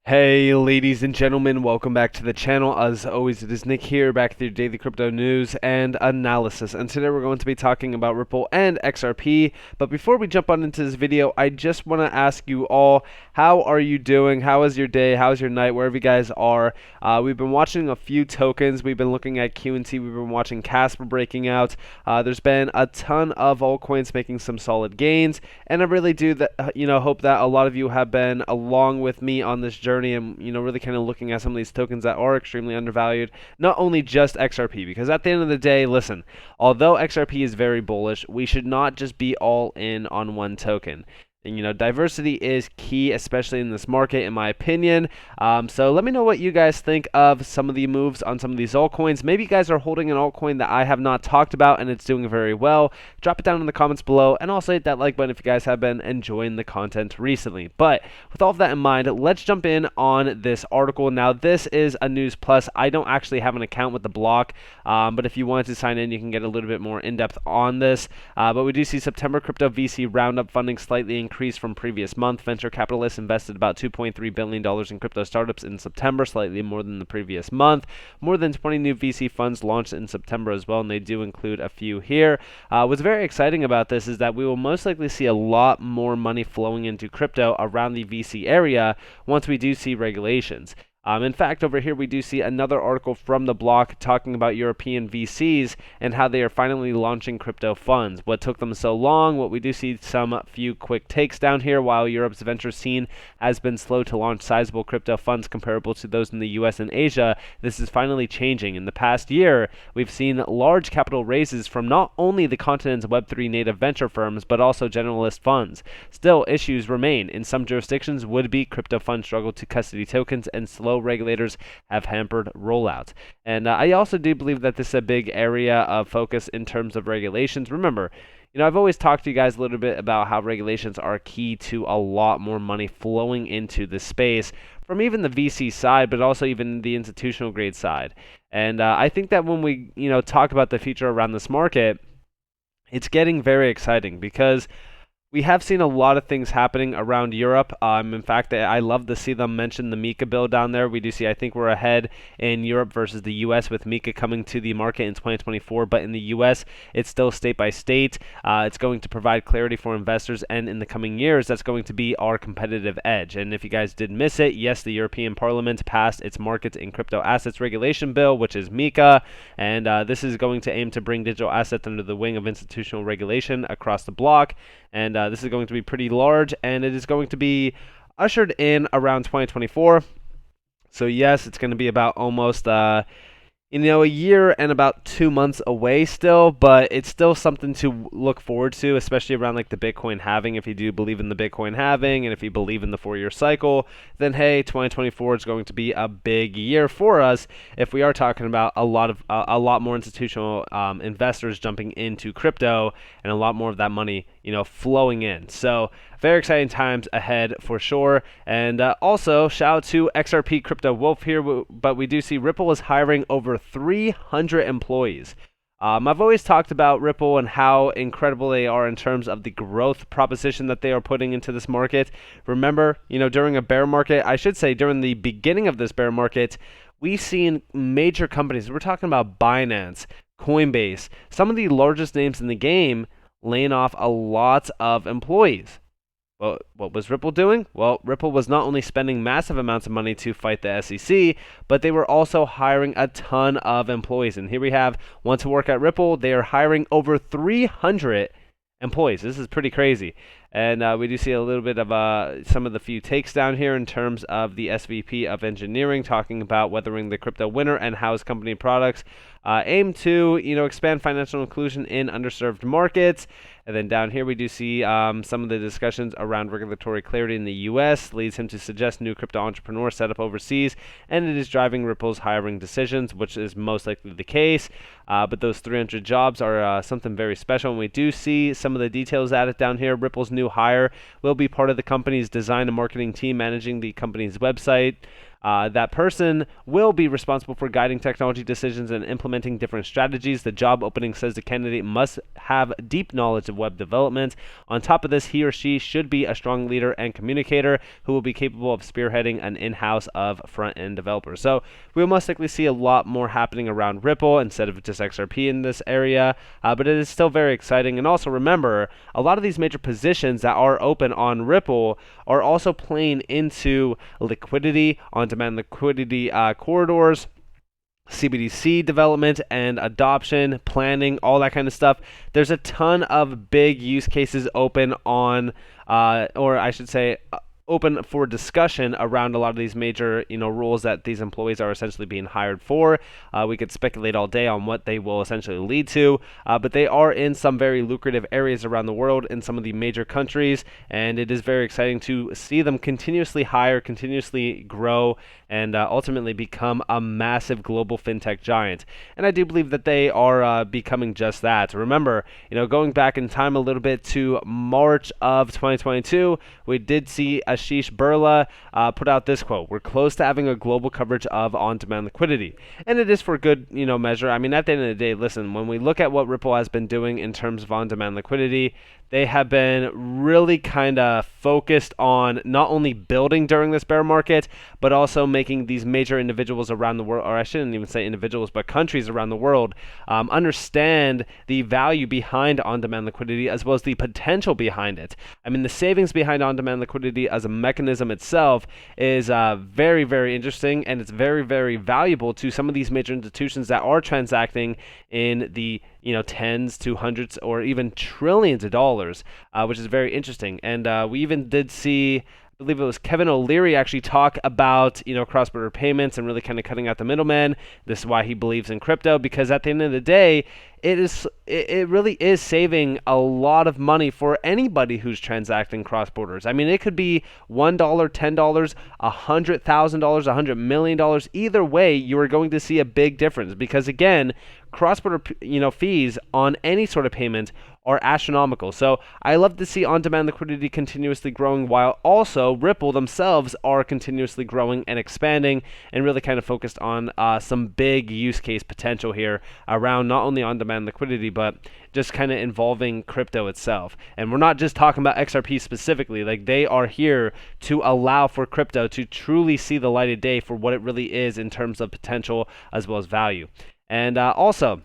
Hey ladies and gentlemen, welcome back to the channel. As always, it is Nick here, back with your daily crypto news and analysis. And today we're going to be talking about Ripple and XRP. But before we jump on into this video, I just want to ask you all, how are you doing? How is your day? How's your night? Wherever you guys are. We've been watching a few tokens. We've been looking at QNT. We've been watching Casper breaking out. There's been a ton of altcoins making some solid gains. And I really do hope that a lot of you have been along with me on this journey and really kind of looking at some of these tokens that are extremely undervalued, not only just XRP, because at the end of the day, listen, although XRP is very bullish, we should not just be all in on one token. And, diversity is key, especially in this market, in my opinion. So let me know what you guys think of some of the moves on some of these altcoins. Maybe you guys are holding an altcoin that I have not talked about and it's doing very well. Drop it down in the comments below, and also hit that like button if you guys have been enjoying the content recently. But with all of that in mind, let's jump in on this article. Now, this is a News Plus. I don't actually have an account with the block, but if you wanted to sign in, you can get a little bit more in-depth on this. But we do see September crypto VC roundup funding slightly increased from previous month. Venture capitalists invested about $2.3 billion in crypto startups in September, slightly more than the previous month. More than 20 new VC funds launched in September as well, and they do include a few here. What's very exciting about this is that we will most likely see a lot more money flowing into crypto around the VC area once we do see regulations. In fact, over here we do see another article from the block talking about European VCs and how they are finally launching crypto funds. What took them so long? What we do see some few quick takes down here. While Europe's venture scene has been slow to launch sizable crypto funds comparable to those in the US and Asia, this is finally changing. In the past year, we've seen large capital raises from not only the continent's Web3 native venture firms, but also generalist funds. Still, issues remain. In some jurisdictions, would-be crypto funds struggle to custody tokens, and slow regulators have hampered rollouts. And I also do believe that this is a big area of focus in terms of regulations. Remember, I've always talked to you guys a little bit about how regulations are key to a lot more money flowing into the space from even the VC side, but also even the institutional grade side. And I think that when we, talk about the future around this market, it's getting very exciting because we have seen a lot of things happening around Europe. In fact, I love to see them mention the MiCA bill down there. We do see, I think we're ahead in Europe versus the US with MiCA coming to the market in 2024, but in the US, it's still state by state. It's going to provide clarity for investors, and in the coming years, that's going to be our competitive edge. And if you guys did miss it, yes, the European Parliament passed its Markets in Crypto Assets Regulation Bill, which is MiCA, and this is going to aim to bring digital assets under the wing of institutional regulation across the bloc. And this is going to be pretty large, and it is going to be ushered in around 2024. So yes, it's going to be about almost a year and about 2 months away still, but it's still something to look forward to, especially around like the Bitcoin halving. If you do believe in the Bitcoin halving, and if you believe in the 4-year cycle, then hey, 2024 is going to be a big year for us if we are talking about a lot more institutional investors jumping into crypto and a lot more of that money, flowing in. So very exciting times ahead for sure. And also, shout out to XRP Crypto Wolf here, but we do see Ripple is hiring over 300 employees. I've always talked about Ripple and how incredible they are in terms of the growth proposition that they are putting into this market. Remember, during a bear market, I should say during the beginning of this bear market, we've seen major companies, we're talking about Binance, Coinbase, some of the largest names in the game, laying off a lot of employees. Well, what was Ripple doing? Well, Ripple was not only spending massive amounts of money to fight the SEC, but they were also hiring a ton of employees. And here we have, want to work at Ripple, they are hiring over 300 employees. This is pretty crazy. And we do see a little bit of some of the few takes down here in terms of the SVP of engineering talking about weathering the crypto winter and how his company products aim to expand financial inclusion in underserved markets. And then down here we do see some of the discussions around regulatory clarity in the US leads him to suggest new crypto entrepreneurs set up overseas, and it is driving Ripple's hiring decisions, which is most likely the case. But those 300 jobs are something very special, and we do see some of the details added down here. Ripple's new hire will be part of the company's design and marketing team managing the company's website. That person will be responsible for guiding technology decisions and implementing different strategies. The job opening says the candidate must have deep knowledge of web development. On top of this, he or she should be a strong leader and communicator who will be capable of spearheading an in-house of front-end developers. So we'll most likely see a lot more happening around Ripple instead of just XRP in this area, but it is still very exciting. And also remember, a lot of these major positions that are open on Ripple are also playing into liquidity, on-demand liquidity corridors, CBDC development and adoption, planning, all that kind of stuff. There's a ton of big use cases open on, or I should say, open for discussion around a lot of these major, roles that these employees are essentially being hired for. We could speculate all day on what they will essentially lead to, but they are in some very lucrative areas around the world in some of the major countries, and it is very exciting to see them continuously hire, continuously grow, and ultimately become a massive global fintech giant. And I do believe that they are becoming just that. Remember, going back in time a little bit to March of 2022, we did see Ashish Birla put out this quote: "We're close to having a global coverage of on-demand liquidity." And it is for good, measure. I mean, at the end of the day, listen, when we look at what Ripple has been doing in terms of on-demand liquidity, they have been really kind of focused on not only building during this bear market, but also making these major individuals around the world, or I shouldn't even say individuals, but countries around the world, understand the value behind on-demand liquidity as well as the potential behind it. I mean, the savings behind on-demand liquidity as a mechanism itself is very, very interesting, and it's very, very valuable to some of these major institutions that are transacting in the tens to hundreds or even trillions of dollars, which is very interesting. And we even did see, I believe it was Kevin O'Leary, actually talk about cross-border payments and really kind of cutting out the middleman. This is why he believes in crypto, because at the end of the day, it really is saving a lot of money for anybody who's transacting cross borders. I mean, it could be $1, $10, $100,000, $100 million. Either way, you are going to see a big difference, because again, cross-border fees on any sort of payment are astronomical. So I love to see on-demand liquidity continuously growing, while also Ripple themselves are continuously growing and expanding, and really kind of focused on some big use case potential here around not only on-demand liquidity, but just kind of involving crypto itself. And we're not just talking about XRP specifically. Like, they are here to allow for crypto to truly see the light of day for what it really is in terms of potential as well as value. And also,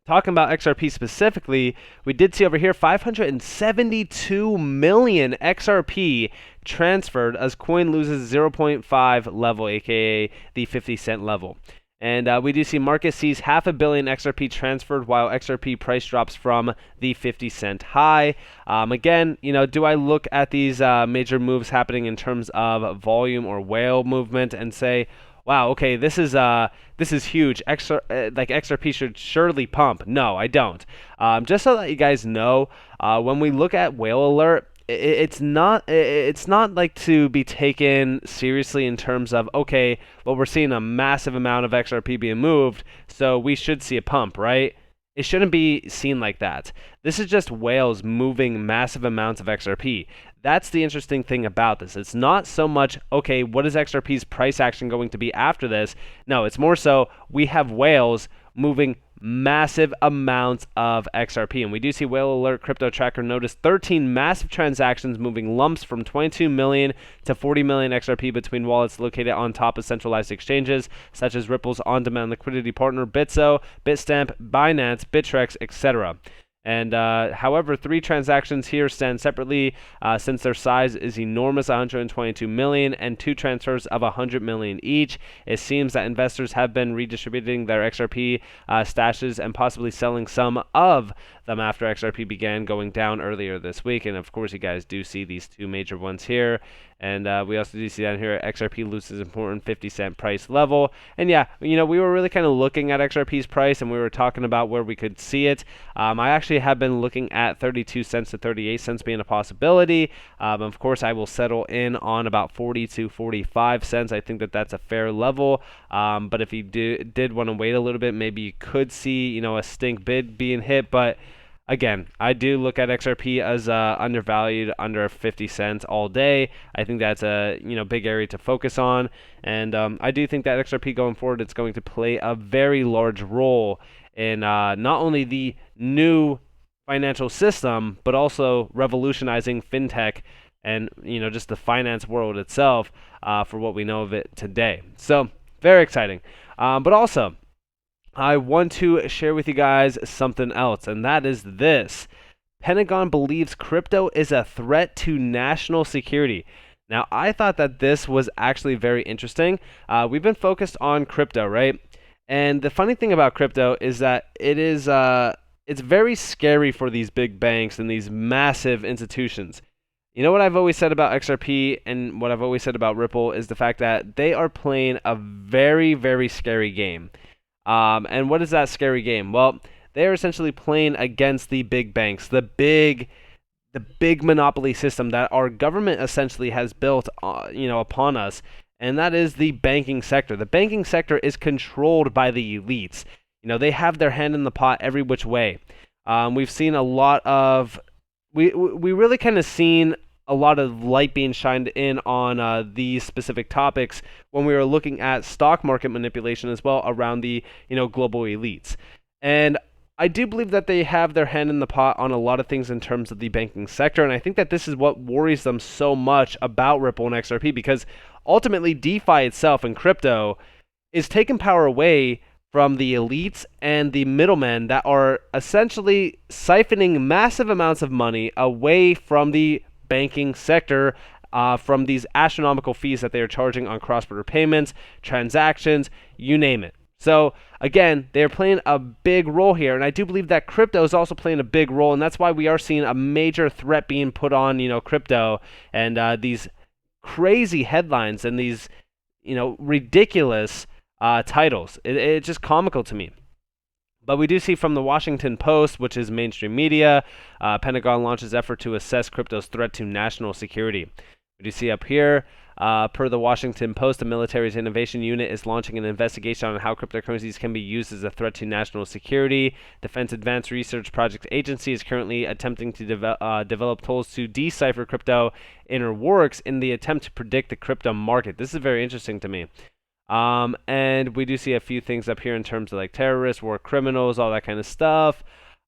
talking about XRP specifically, we did see over here 572 million XRP transferred as coin loses 0.5 level, aka the 50-cent level. And we do see market sees 500 million XRP transferred, while XRP price drops from the 50-cent high. Again, do I look at these major moves happening in terms of volume or whale movement and say, wow, okay, this is huge. XRP should surely pump? No, I don't. Just so that you guys know, when we look at Whale Alert, it's not like to be taken seriously in terms of, okay, well, we're seeing a massive amount of XRP being moved, so we should see a pump, right? It shouldn't be seen like that. This is just whales moving massive amounts of XRP. That's the interesting thing about this. It's not so much, okay, what is XRP's price action going to be after this? No, it's more so we have whales moving massive amounts of XRP. And we do see Whale Alert Crypto Tracker notice 13 massive transactions moving lumps from 22 million to 40 million XRP between wallets located on top of centralized exchanges, such as Ripple's on-demand liquidity partner, Bitso, Bitstamp, Binance, Bittrex, etc. And however, 3 transactions here stand separately since their size is enormous, 122 million, and 2 transfers of 100 million each. It seems that investors have been redistributing their XRP stashes and possibly selling some of them after XRP began going down earlier this week. And of course, you guys do see these 2 major ones here. And we also do see down here XRP loses important 50-cent price level. And yeah, we were really kind of looking at XRP's price, and we were talking about where we could see it. I actually have been looking at 32 cents to 38 cents being a possibility. Of course, I will settle in on about 40 to 45 cents. I think that that's a fair level. But if you did want to wait a little bit, maybe you could see, a stink bid being hit. But again, I do look at XRP as undervalued, under 50 cents all day. I think that's a big area to focus on, and I do think that XRP going forward, it's going to play a very large role in not only the new financial system, but also revolutionizing fintech and just the finance world itself for what we know of it today. So very exciting, but also I want to share with you guys something else, and that is this. Pentagon believes crypto is a threat to national security. Now, I thought that this was actually very interesting. We've been focused on crypto, right? And the funny thing about crypto is that it's very scary for these big banks and these massive institutions. You know what I've always said about XRP and what I've always said about Ripple is the fact that they are playing a very, very scary game. And what is that scary game? Well, they are essentially playing against the big banks, the big monopoly system that our government essentially has built, upon us, and that is the banking sector. The banking sector is controlled by the elites. They have their hand in the pot every which way. We've seen a lot of, we really kind of seen a lot of light being shined in on these specific topics when we were looking at stock market manipulation as well around the global elites. And I do believe that they have their hand in the pot on a lot of things in terms of the banking sector, and I think that this is what worries them so much about Ripple and XRP, because ultimately DeFi itself and crypto is taking power away from the elites and the middlemen that are essentially siphoning massive amounts of money away from the banking sector, from these astronomical fees that they are charging on cross-border payments, transactions, you name it. So again, they're playing a big role here, and I do believe that crypto is also playing a big role, and that's why we are seeing a major threat being put on crypto, and these crazy headlines and these ridiculous titles. It's just comical to me. But we do see from the Washington Post, which is mainstream media, Pentagon launches effort to assess crypto's threat to national security. We do see up here, per the Washington Post, the military's innovation unit is launching an investigation on how cryptocurrencies can be used as a threat to national security. Defense Advanced Research Project Agency is currently attempting to develop tools to decipher crypto inner works in the attempt to predict the crypto market. This is very interesting to me. And we do see a few things up here in terms of like terrorists, war criminals, all that kind of stuff.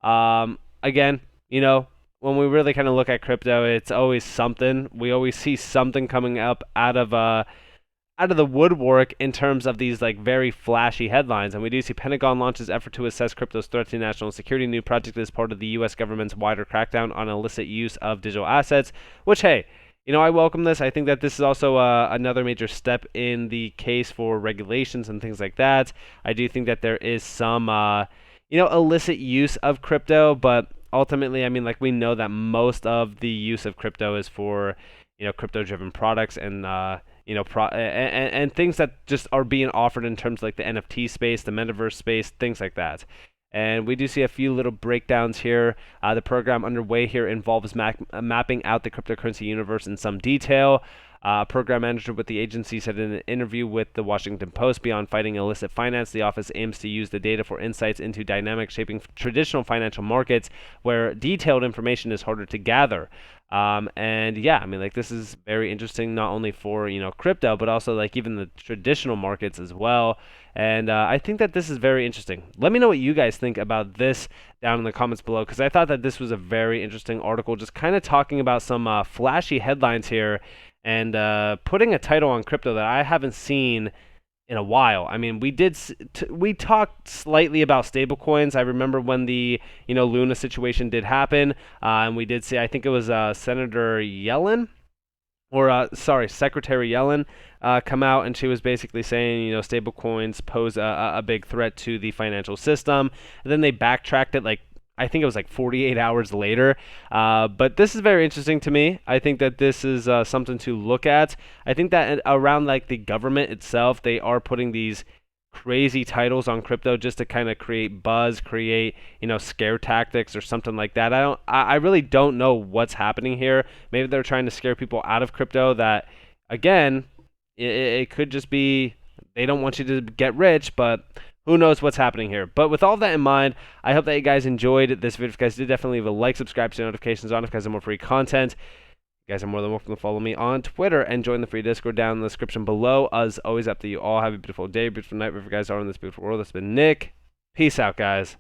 Again, when we really kind of look at crypto, it's always something. We always see something coming up out of the woodwork in terms of these like very flashy headlines. And we do see Pentagon launches effort to assess crypto's threat to national security. New project is part of the U.S. government's wider crackdown on illicit use of digital assets, which, hey, I welcome this. I think that this is also another major step in the case for regulations and things like that. I do think that there is some, illicit use of crypto, but ultimately, I mean, like, we know that most of the use of crypto is for, crypto-driven products and, and things that just are being offered in terms of like the NFT space, the metaverse space, things like that. And we do see a few little breakdowns here. The program underway here involves mapping out the cryptocurrency universe in some detail. Program manager with the agency said in an interview with the Washington Post, beyond fighting illicit finance, the office aims to use the data for insights into dynamics shaping traditional financial markets where detailed information is harder to gather. And yeah, I mean, like, this is very interesting, not only for, crypto, but also like even the traditional markets as well. And I think that this is very interesting. Let me know what you guys think about this down in the comments below, because I thought that this was a very interesting article, just kind of talking about some flashy headlines here and putting a title on crypto that I haven't seen in a while. I mean, we talked slightly about stablecoins. I remember when the Luna situation did happen, and we did see, I think it was Senator Yellen, or Secretary Yellen, come out, and she was basically saying, stablecoins pose a big threat to the financial system. And then they backtracked it, like, I think it was like 48 hours later. But this is very interesting to me. I think that this is something to look at. I think that around like the government itself, they are putting these crazy titles on crypto just to kind of create buzz, create, scare tactics or something like that. I really don't know what's happening here. Maybe they're trying to scare people out of crypto. That, again, it could just be they don't want you to get rich, but who knows what's happening here. But with all that in mind, I hope that you guys enjoyed this video. If you guys did, definitely leave a like, subscribe, to notifications on if you guys have more free content. You guys are more than welcome to follow me on Twitter and join the free Discord down in the description below. As always, up to you all. Have a beautiful day, beautiful night, wherever you guys are in this beautiful world. That's been Nick. Peace out, guys.